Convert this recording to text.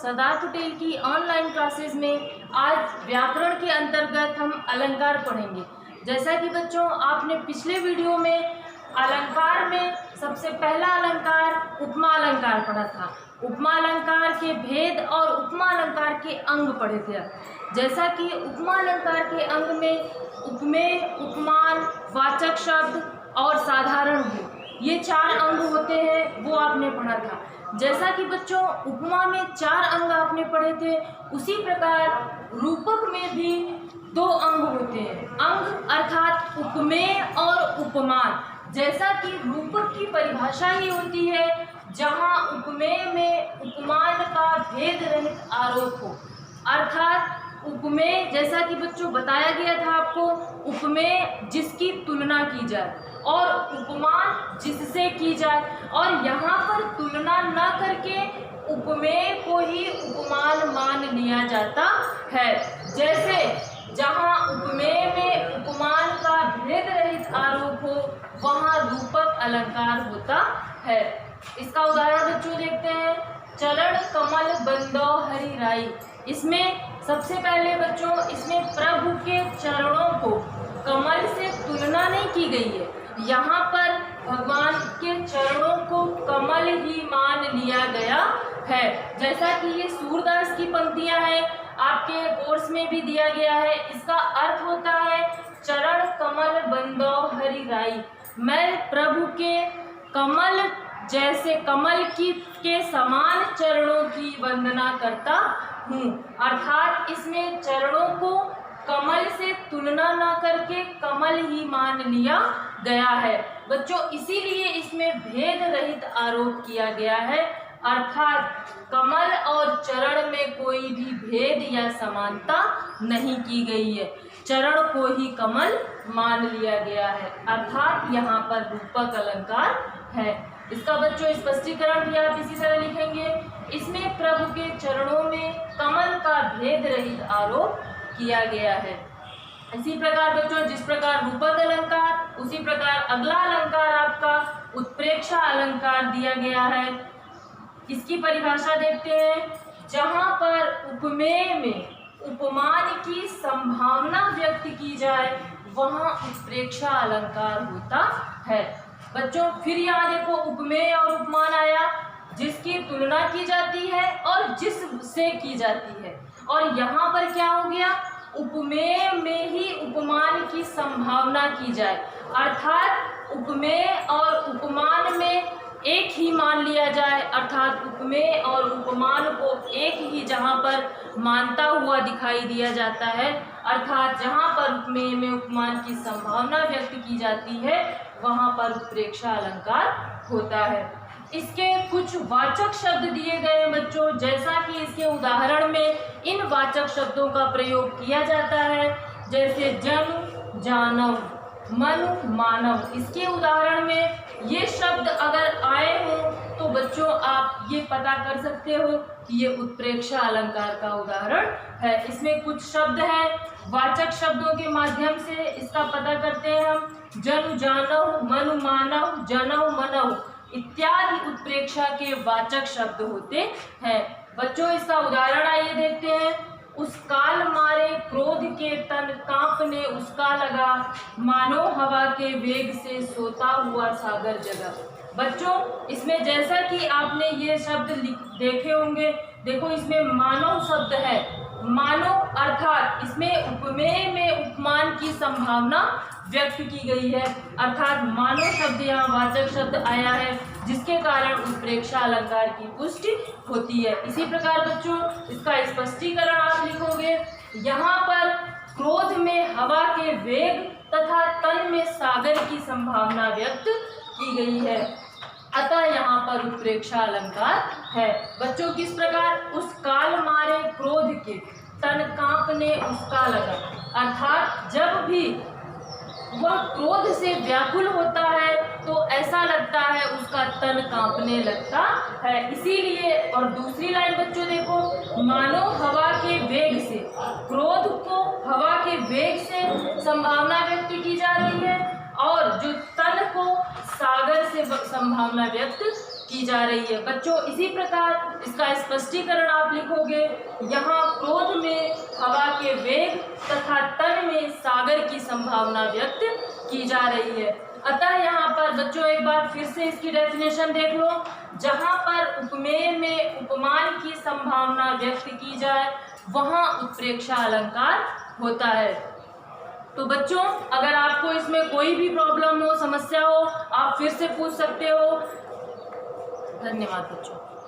सरदार पटेल की online classes में आज व्याकरण के अंतर्गत हम अलंकार पढ़ेंगे। जैसा कि बच्चों आपने पिछले वीडियो में अलंकार में सबसे पहला अलंकार उपमा अलंकार पढ़ा था। उपमा अलंकार के भेद और उपमा अलंकार के अंग पढ़े थे। जैसा कि उपमा अलंकार के अंग में उपमेय, उपमान, वाचक शब्द और साधारण गुण, ये 4 अंग होते हैं, वो आपने पढ़ा था। जैसा कि बच्चों उपमा में 4 अंग आपने पढ़े थे, उसी प्रकार रूपक में भी 2 अंग होते हैं। अंग अर्थात उपमेय और उपमान। जैसा कि रूपक की परिभाषा ही होती है जहाँ उपमेय में उपमान का भेद रहित आरोप हो, अर्थात उपमेय जैसा कि बच्चों बताया गया था आपको, उपमेय जिसकी तुलना की जाए और उपमान जिससे की जाए, और यहाँ पर तुलना न करके उपमेय को ही उपमान मान लिया जाता है। जैसे जहाँ उपमेय में उपमान का भेद रहित आरोप हो वहाँ रूपक अलंकार होता है। इसका उदाहरण बच्चों देखते हैं। चरण कमल बंदो हरि राई। इसमें सबसे पहले बच्चों इसमें प्रभु के चरणों को कमल से तुलना नहीं की गई है, यहाँ पर भगवान के चरणों को कमल ही मान लिया गया है। जैसा कि ये सूरदास की पंक्तियां हैं, आपके कोर्स में भी दिया गया है। इसका अर्थ होता है चरण कमल बंदो हरि राई, मैं प्रभु के कमल जैसे कमल की के समान चरणों की वंदना करता हूँ। अर्थात इसमें चरणों को कमल से तुलना न करके कमल ही मान लिया गया है। बच्चों इसीलिए इसमें भेद रहित आरोप किया गया है, अर्थात कमल और चरण में कोई भी भेद या समानता नहीं की गई है, चरण को ही कमल मान लिया गया है, अर्थात यहाँ पर रूपक अलंकार है। इसका बच्चों स्पष्टीकरण भी आप इसी तरह लिखेंगे। इसमें प्रभु के चरणों में कमल का भेद रहित आरोप किया गया है। इसी प्रकार बच्चों जिस प्रकार रूपक अलंकार, उसी प्रकार अगला अलंकार आपका उत्प्रेक्षा अलंकार दिया गया है। इसकी परिभाषा देखते हैं। जहाँ पर उपमेय में उपमान की संभावना व्यक्त की जाए वहाँ उत्प्रेक्षा अलंकार होता है। बच्चों फिर यहाँ देखो उपमेय और उपमान आया, जिसकी तुलना की जाती है और जिससे की जाती है, और यहाँ पर क्या हो गया, उपमेय में ही उपमान की संभावना की जाए, अर्थात उपमेय और उपमान में एक ही मान लिया जाए, अर्थात उपमेय और उपमान को एक ही जहाँ पर मानता हुआ दिखाई दिया जाता है, अर्थात जहाँ पर उपमेय में उपमान की संभावना व्यक्त की जाती है वहाँ पर उत्प्रेक्षा अलंकार होता है। इसके कुछ वाचक शब्द दिए गए हैं बच्चों। जैसा कि इसके उदाहरण में इन वाचक शब्दों का प्रयोग किया जाता है, जैसे जन जानव, मनु मानव। इसके उदाहरण में ये शब्द अगर आए हों तो बच्चों आप ये पता कर सकते हो कि ये उत्प्रेक्षा अलंकार का उदाहरण है। इसमें कुछ शब्द हैं, वाचक शब्दों के माध्यम से इसका पता करते हैं हम। जनु जानव, मनु मानव, जनव मनव इत्यादि उत्प्रेक्षा के वाचक शब्द होते हैं। बच्चों इसका उदाहरण आइए देखते हैं। उस काल मारे क्रोध के तन कांपने उसका लगा, मानो हवा के वेग से सोता हुआ सागर जगा। बच्चों इसमें जैसा कि आपने ये शब्द देखे होंगे, देखो इसमें मानो शब्द है। मानो अर्थात इसमें उपमेय में उपमान की संभावना व्यक्त की गई है, अर्थात मानो शब्द यहाँ वाचक शब्द आया है, जिसके कारण उत्प्रेक्षा अलंकार की पुष्टि होती है। इसी प्रकार बच्चों इसका स्पष्टीकरण आप लिखोगे। यहाँ पर क्रोध में हवा के वेग तथा तन में सागर की संभावना व्यक्त की गई है, अतः यहाँ पर उत्प्रेक्षा अलंकार है। बच्चों किस प्रकार, उस काल मारे क्रोध के तन कांपने उसका लगा, अर्थात जब भी वह क्रोध से व्याकुल होता है तो ऐसा लगता है उसका तन कांपने लगता है। इसीलिए, और दूसरी लाइन बच्चों देखो, मानो हवा के वेग से, क्रोध को हवा के वेग से संभावना व्यक्त की जा रही है, और जो तन को सागर से संभावना व्यक्त की जा रही है। बच्चों इसी प्रकार इसका स्पष्टीकरण आप लिखोगे, यहाँ क्रोध में हवा के वेग तथा तन में सागर की संभावना व्यक्त की जा रही है। अतः यहाँ पर बच्चों एक बार फिर से इसकी डेफिनेशन देख लो, जहाँ पर उपमेय में उपमान की संभावना व्यक्त की जाए वहाँ उत्प्रेक्षा अलंकार होता है। तो बच्चों अगर आपको इसमें कोई भी प्रॉब्लम हो, समस्या हो, आप फिर से पूछ सकते हो। धन्यवाद बच्चों।